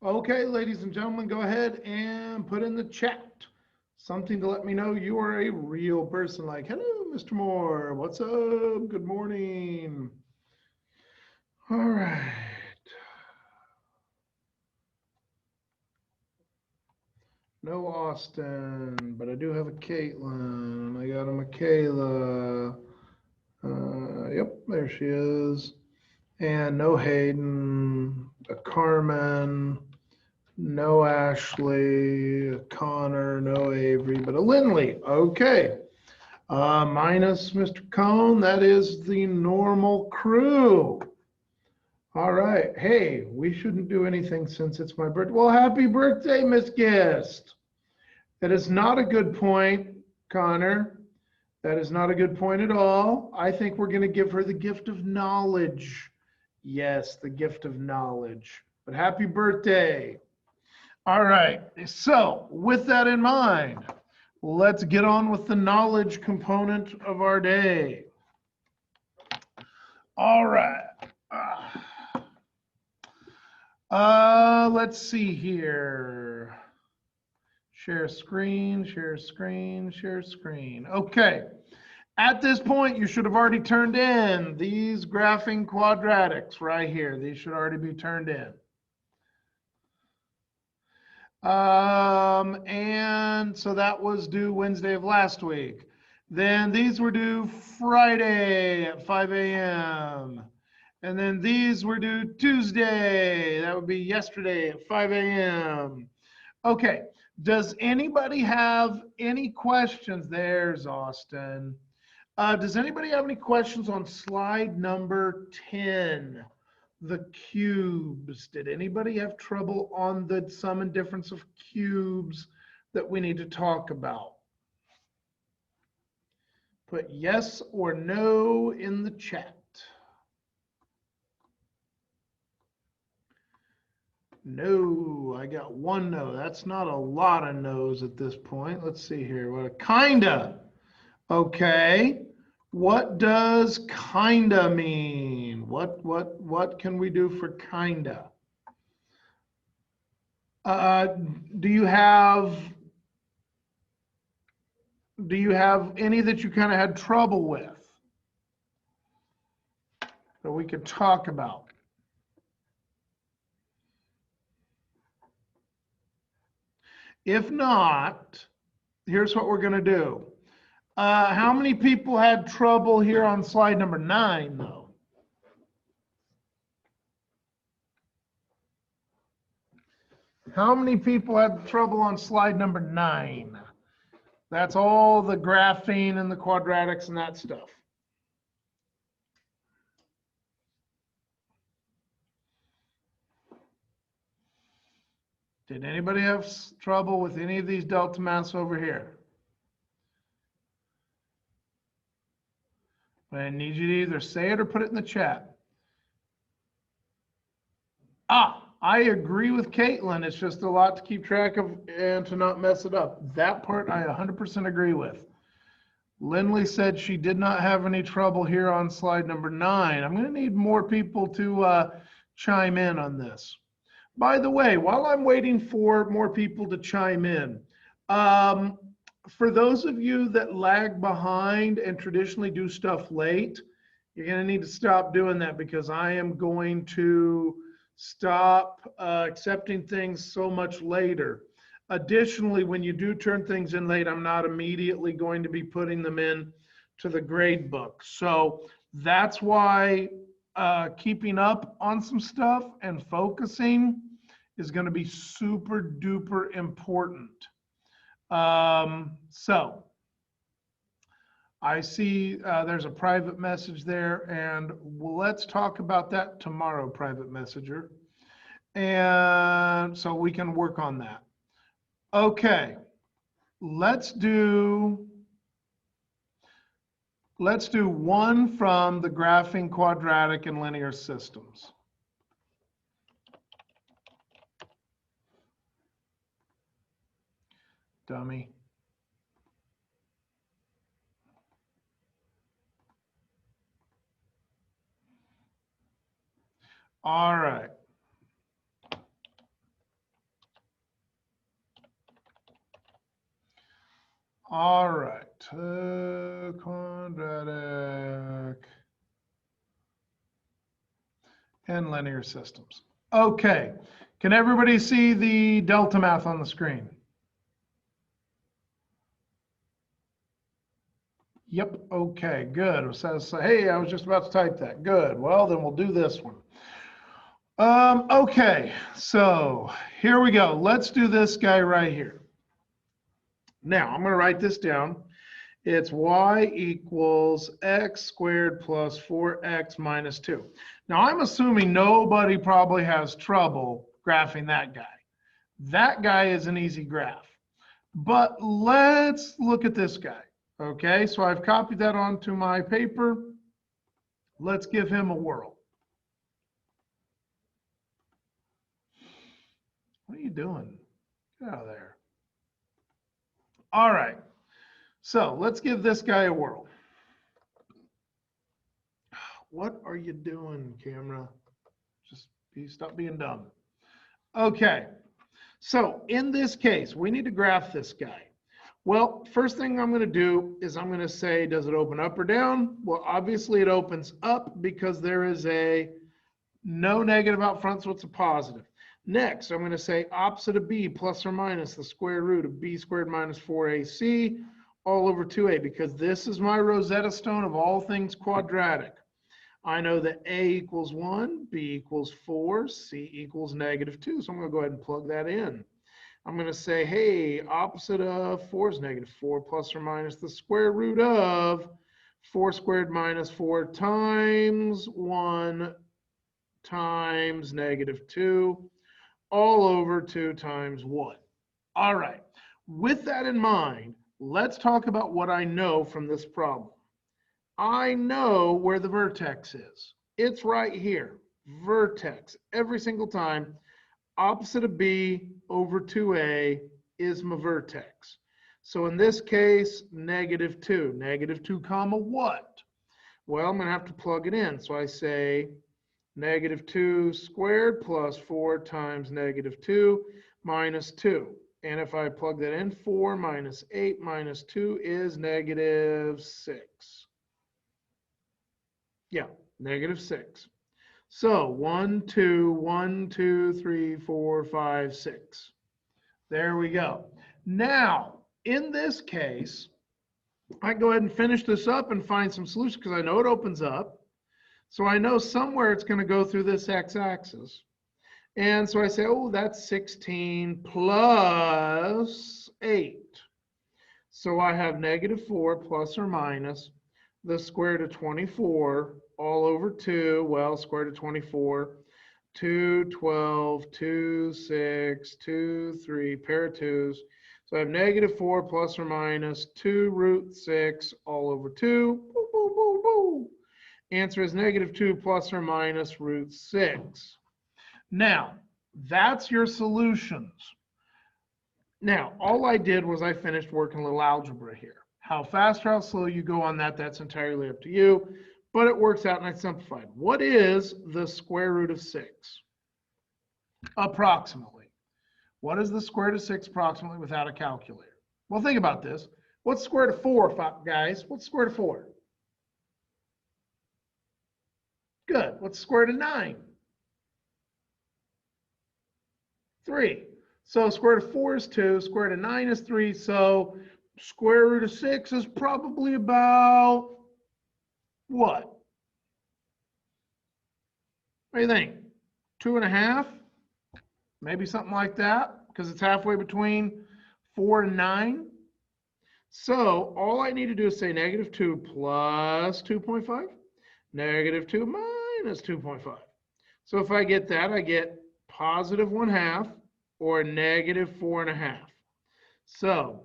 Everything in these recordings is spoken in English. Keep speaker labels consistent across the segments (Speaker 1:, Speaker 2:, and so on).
Speaker 1: Okay, ladies and gentlemen, go ahead and put in the chat something to let me know you are a real person. Like, hello, Mr. Moore. What's up? Good morning. All right. No Austin, but I do have a Caitlin. I got a Michaela. Yep, there she is. And no Hayden, a Carmen, no Ashley, a Connor, no Avery, but a Lindley. Okay. Minus Mr. Cohn, that is the normal crew. All right. Hey, we shouldn't do anything since it's my birthday. Well, happy birthday, Miss Guest. That is not a good point, Connor. That is not a good point at all. I think we're going to give her the gift of knowledge. Yes, the gift of knowledge. But happy birthday. All right. So, with that in mind, let's get on with the knowledge component of our day. All right. Let's see here. Share screen, share screen, share screen. Okay. At this point, you should have already turned in these graphing quadratics right here. These should already be turned in. And so that was due Wednesday of last week. Then these were due Friday at 5 a.m. And then these were due Tuesday. That would be yesterday at 5 a.m. Okay. Does anybody have any questions? There's Austin. Does anybody have any questions on slide number 10? The cubes. Did anybody have trouble on the sum and difference of cubes that we need to talk about? Put yes or no in the chat. No, I got one no. That's not a lot of no's at this point. Let's see here. What kinda? Okay. What does kinda mean? What can we do for kinda? Uh, do you have any that you kind of had trouble with that we could talk about? If not, here's what we're going to do. How many people had trouble here on slide number 9, though? How many people had trouble on slide number 9? That's all the graphing and the quadratics and that stuff. Did anybody have trouble with any of these delta mass over here? I need you to either say it or put it in the chat. I agree with Caitlin. It's just a lot to keep track of and to not mess it up. That part I 100% agree with. Lindley said she did not have any trouble here on slide number 9. I'm going to need more people to chime in on this. By the way, while I'm waiting for more people to chime in, for those of you that lag behind and traditionally do stuff late, you're going to need to stop doing that because I am going to stop accepting things so much later. Additionally, when you do turn things in late, I'm not immediately going to be putting them in to the grade book. So that's why keeping up on some stuff and focusing is going to be super duper important. So I see there's a private message there, and let's talk about that tomorrow, private messenger. And so we can work on that. Okay, let's do one from the graphing quadratic and linear systems. Dummy. All right. All right, quadratic and linear systems. Okay, can everybody see the delta math on the screen? Yep, okay, good. It says, hey, I was just about to type that. Good, well, then we'll do this one. Okay, so here we go. Let's do this guy right here. Now, I'm gonna write this down. It's y equals x squared plus 4x minus 2. Now, I'm assuming nobody probably has trouble graphing that guy. That guy is an easy graph. But let's look at this guy. Okay, so I've copied that onto my paper. Let's give him a whirl. What are you doing? Get out of there. All right, so let's give this guy a whirl. What are you doing, camera? Just stop being dumb. Okay, so in this case, we need to graph this guy. Well, first thing I'm going to do is I'm going to say, does it open up or down? Well, obviously it opens up because there is a no negative out front, so it's a positive. Next, I'm going to say opposite of b plus or minus the square root of b squared minus 4ac all over 2a, because this is my Rosetta Stone of all things quadratic. I know that a equals 1, b equals 4, c equals negative 2, so I'm going to go ahead and plug that in. I'm going to say, hey, opposite of 4 is negative 4 plus or minus the square root of 4 squared minus 4 times 1 times negative 2 all over 2 times 1. All right. With that in mind, let's talk about what I know from this problem. I know where the vertex is. It's right here. Vertex. Every single time, opposite of b over 2a is my vertex. So in this case, negative 2. Negative 2 comma what? Well, I'm going to have to plug it in. So I say negative 2 squared plus 4 times negative 2 minus 2. And if I plug that in, 4 minus 8 minus 2 is negative 6. Yeah, negative 6. So 1, 2, 1, 2, 3, 4, 5, 6. There we go. Now, in this case, I can go ahead and finish this up and find some solutions because I know it opens up. So I know somewhere it's going to go through this x-axis. And so I say, oh, that's 16 plus 8. So I have negative 4 plus or minus the square root of 24 all over 2. Well, square root of 24. 2, 12, 2, 6, 2, 3, pair of 2s. So I have negative 4 plus or minus 2 root 6 all over 2. Boo, boo, boo, boo. Answer is negative 2 plus or minus root 6. Now, that's your solutions. Now, all I did was I finished working a little algebra here. How fast or how slow you go on that, that's entirely up to you. But it works out and I simplified. What is the square root of 6? Approximately. What is the square root of 6 approximately without a calculator? Well, think about this. What's the square root of 4, guys? What's the square root of 4? Good. What's the square root of 9? 3. So square root of 4 is 2. Square root of 9 is 3. So square root of 6 is probably about what? What do you think? 2.5? Maybe something like that, because it's halfway between 4 and 9. So all I need to do is say negative 2 plus 2.5, negative 2 minus 2.5. So if I get that, I get positive 1/2 or negative 4.5. So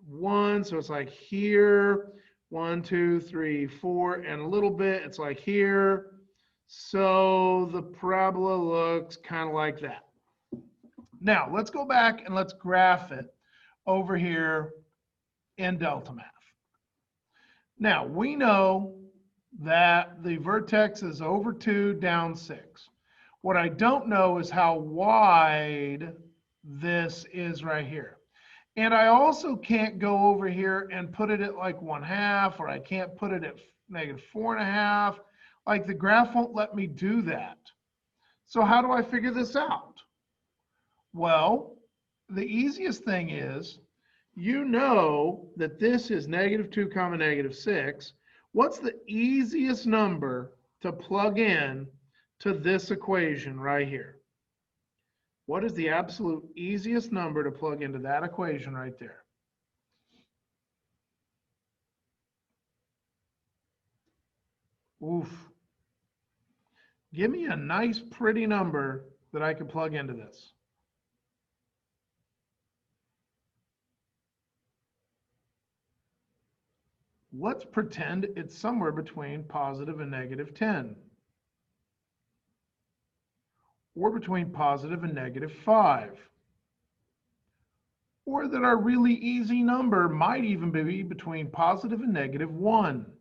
Speaker 1: 1, so it's like here, 1, 2, 3, 4, and a little bit, it's like here. So the parabola looks kind of like that. Now, let's go back and let's graph it over here in delta math. Now, we know that the vertex is over 2, down 6. What I don't know is how wide this is right here. And I also can't go over here and put it at like 1/2, or I can't put it at -4.5. Like the graph won't let me do that. So how do I figure this out? Well, the easiest thing is, you know that this is -2 comma -6. What's the easiest number to plug in to this equation right here? What is the absolute easiest number to plug into that equation right there? Oof. Give me a nice, pretty number that I can plug into this. Let's pretend it's somewhere between positive and -10. Or between positive and -5. Or that our really easy number might even be between positive and -1.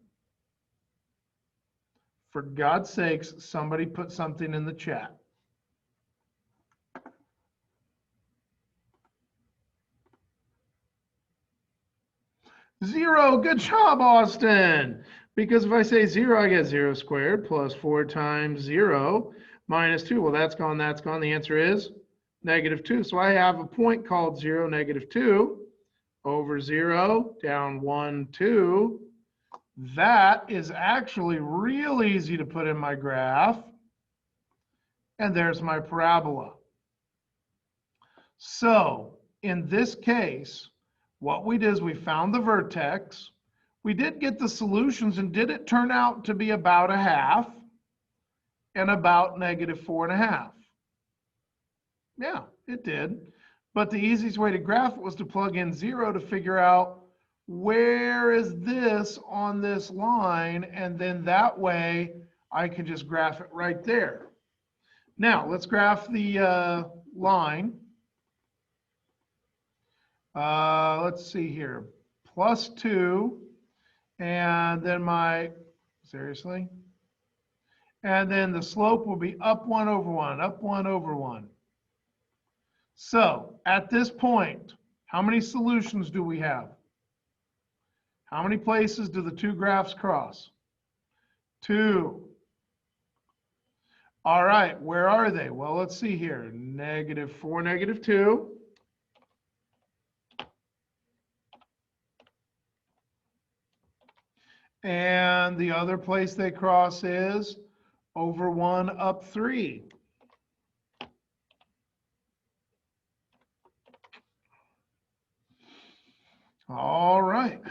Speaker 1: For God's sakes, somebody put something in the chat. Zero. Good job, Austin. Because if I say 0, I get 0 squared plus 4 times 0 minus 2. Well, that's gone, that's gone. The answer is -2. So I have a point called 0, -2 over 0, down 1, 2. That is actually real easy to put in my graph. And there's my parabola. So in this case, what we did is we found the vertex. We did get the solutions, and did it turn out to be about 1/2 and about -4.5? Yeah, it did. But the easiest way to graph it was to plug in 0 to figure out where is this on this line, and then that way I can just graph it right there. Now let's graph the line. Let's see here, +2, and then seriously? And then the slope will be up 1 over 1, up 1 over 1. So at this point, how many solutions do we have? How many places do the two graphs cross? 2. All right, where are they? Well, let's see here, -4, -2. And the other place they cross is over 1, up 3. All right.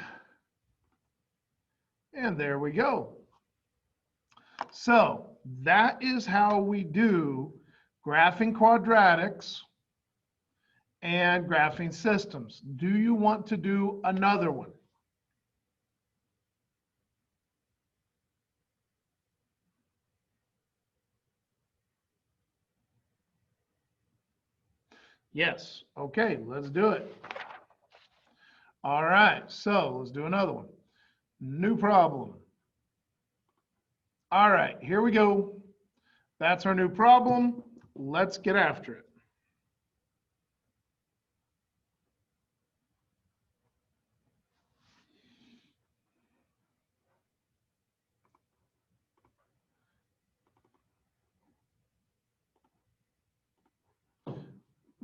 Speaker 1: And there we go. So that is how we do graphing quadratics and graphing systems. Do you want to do another one? Yes. Okay, let's do it. All right, so let's do another one. New problem. All right, here we go. That's our new problem. Let's get after it.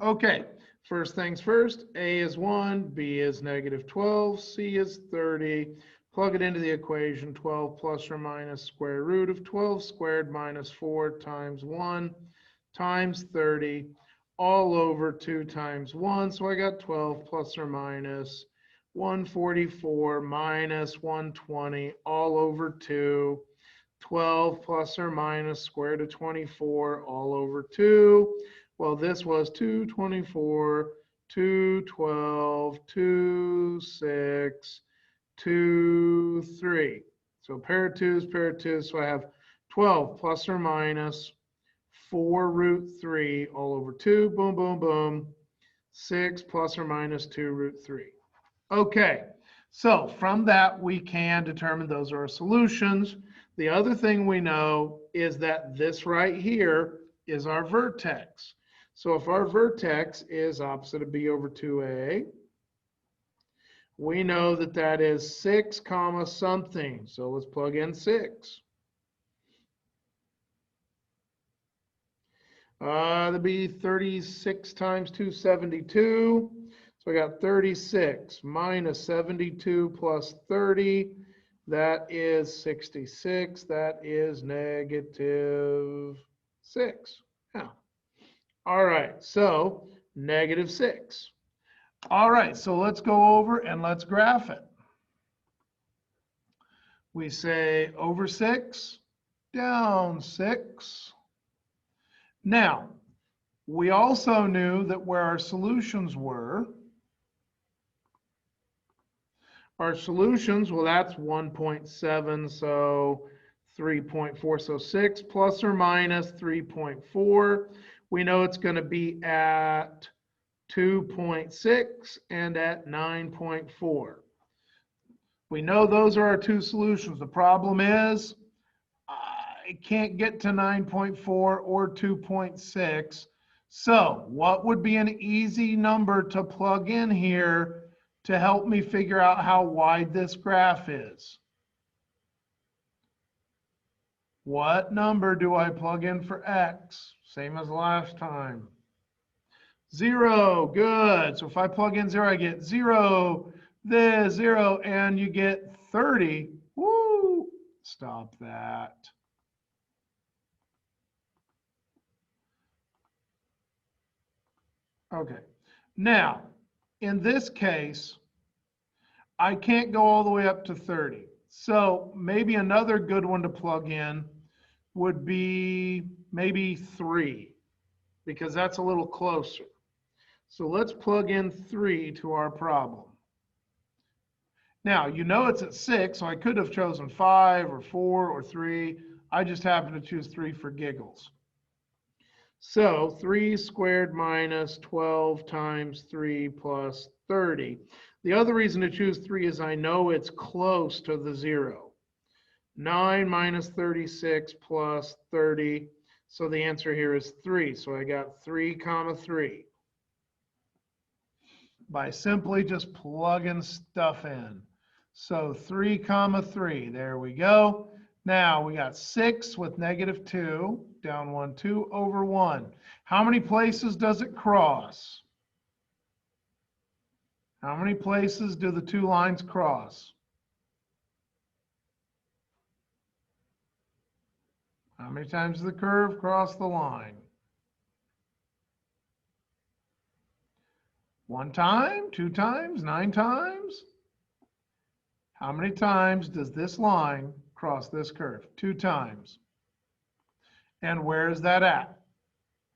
Speaker 1: Okay, first things first, A is 1, B is -12, C is 30. Plug it into the equation, 12 plus or minus square root of 12 squared minus 4 times 1 times 30, all over 2 times 1. So I got 12 plus or minus 144 minus 120, all over 2. 12 plus or minus square root of 24, all over 2. Well, this was 224, 212, 26, 23. So pair of 2s, pair of 2s. So I have 12 plus or minus 4 root 3 all over 2. Boom, boom, boom. 6 plus or minus 2 root 3. Okay, so from that we can determine those are our solutions. The other thing we know is that this right here is our vertex. So if our vertex is opposite of B over 2A, we know that that is 6 comma something. So let's plug in 6. That'd be 36 times 272. So I got 36 minus 72 plus 30. That is 66. That is negative 6. Yeah. All right. So negative 6. All right. So let's go over and let's graph it. We say over 6, down 6. Now, we also knew that where our solutions were, well, that's 1.7, so 3.4, so 6 plus or minus 3.4. We know it's going to be at 2.6 and at 9.4. We know those are our two solutions. The problem is, I can't get to 9.4 or 2.6. So what would be an easy number to plug in here to help me figure out how wide this graph is? What number do I plug in for x? Same as last time. 0, good. So if I plug in 0, I get 0, this 0, and you get 30. Woo! Stop that. Okay, now, in this case, I can't go all the way up to 30. So maybe another good one to plug in would be maybe 3, because that's a little closer. So let's plug in 3 to our problem. Now, you know it's at 6, so I could have chosen 5 or 4 or 3. I just happen to choose 3 for giggles. So 3 squared minus 12 times 3 plus 30. The other reason to choose 3 is I know it's close to the 0. 9 minus 36 plus 30. So the answer here is 3. So I got 3 comma 3. By simply just plugging stuff in. So 3 comma 3. There we go. Now we got 6 with negative 2, down 1, 2 over 1. How many places does it cross? How many places do the two lines cross? How many times does the curve cross the line? 1 time, 2 times, 9 times? How many times does this line cross this curve? 2 times. And where is that at?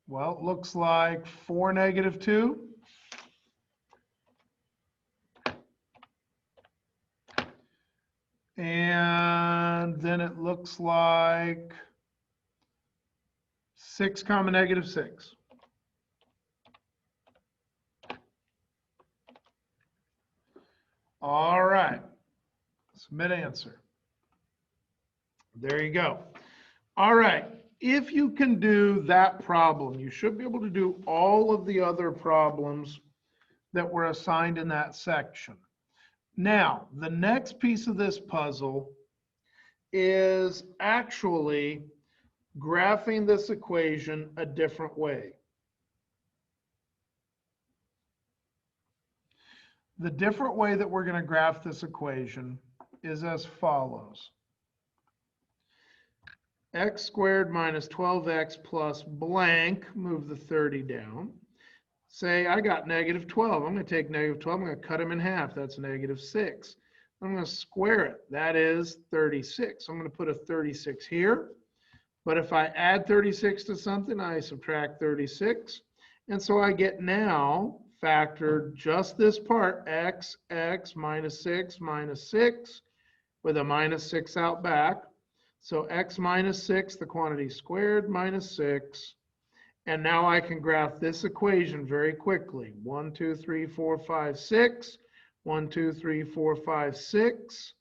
Speaker 1: Well, it looks like 4, negative 2. And then it looks like 6 comma negative 6. All right. Submit answer. There you go. All right. If you can do that problem, you should be able to do all of the other problems that were assigned in that section. Now, the next piece of this puzzle is actually graphing this equation a different way. The different way that we're going to graph this equation is as follows. X squared minus 12x plus blank, move the 30 down. Say I got negative 12. I'm going to take negative 12. I'm going to cut them in half. That's negative 6. I'm going to square it. That is 36. I'm going to put a 36 here. But if I add 36 to something, I subtract 36. And so I get now factored just this part, x minus 6 with a minus 6 out back. So x minus 6, the quantity squared, minus 6. And now I can graph this equation very quickly. 1, 2, 3, 4, 5, 6. 1, 2, 3, 4, 5, 6.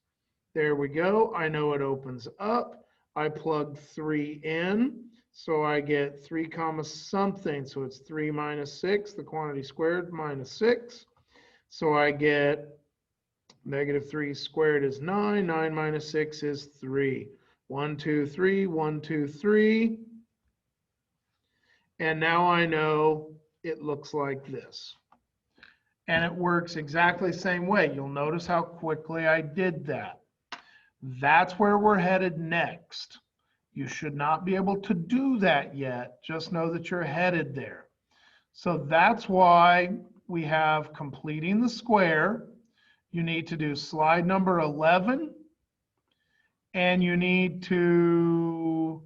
Speaker 1: There we go. I know it opens up. I plug 3 in. So I get 3 comma something. So it's 3 minus 6, the quantity squared, minus 6. So I get Negative 3 squared is 9. 9 minus 6 is 3. 1, 2, 3, 1, 2, 3. And now I know it looks like this. And it works exactly the same way. You'll notice how quickly I did that. That's where we're headed next. You should not be able to do that yet. Just know that you're headed there. So that's why we have completing the square. You need to do slide number 11, and you need to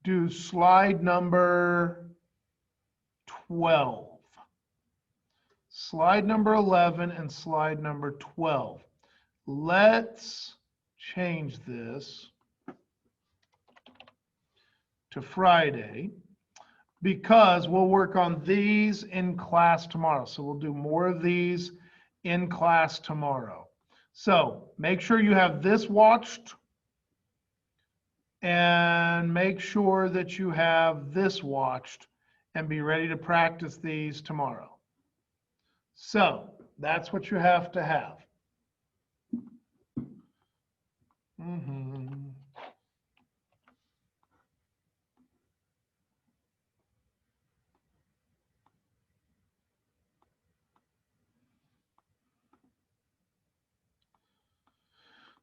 Speaker 1: do slide number 12. Slide number 11 and slide number 12. Let's change this to Friday because we'll work on these in class tomorrow. So we'll do more of these in class tomorrow. So make sure you have this watched and make sure that you have this watched and be ready to practice these tomorrow. So that's what you have to have.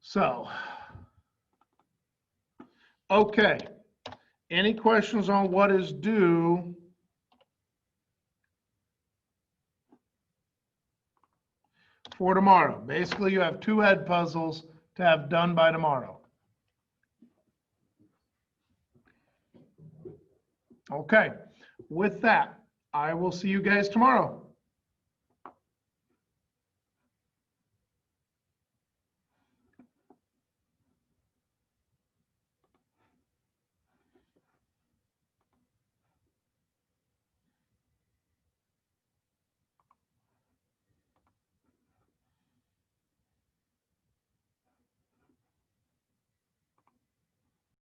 Speaker 1: So, okay. Any questions on what is due? For tomorrow. Basically, you have 2 head puzzles to have done by tomorrow. Okay. With that, I will see you guys tomorrow.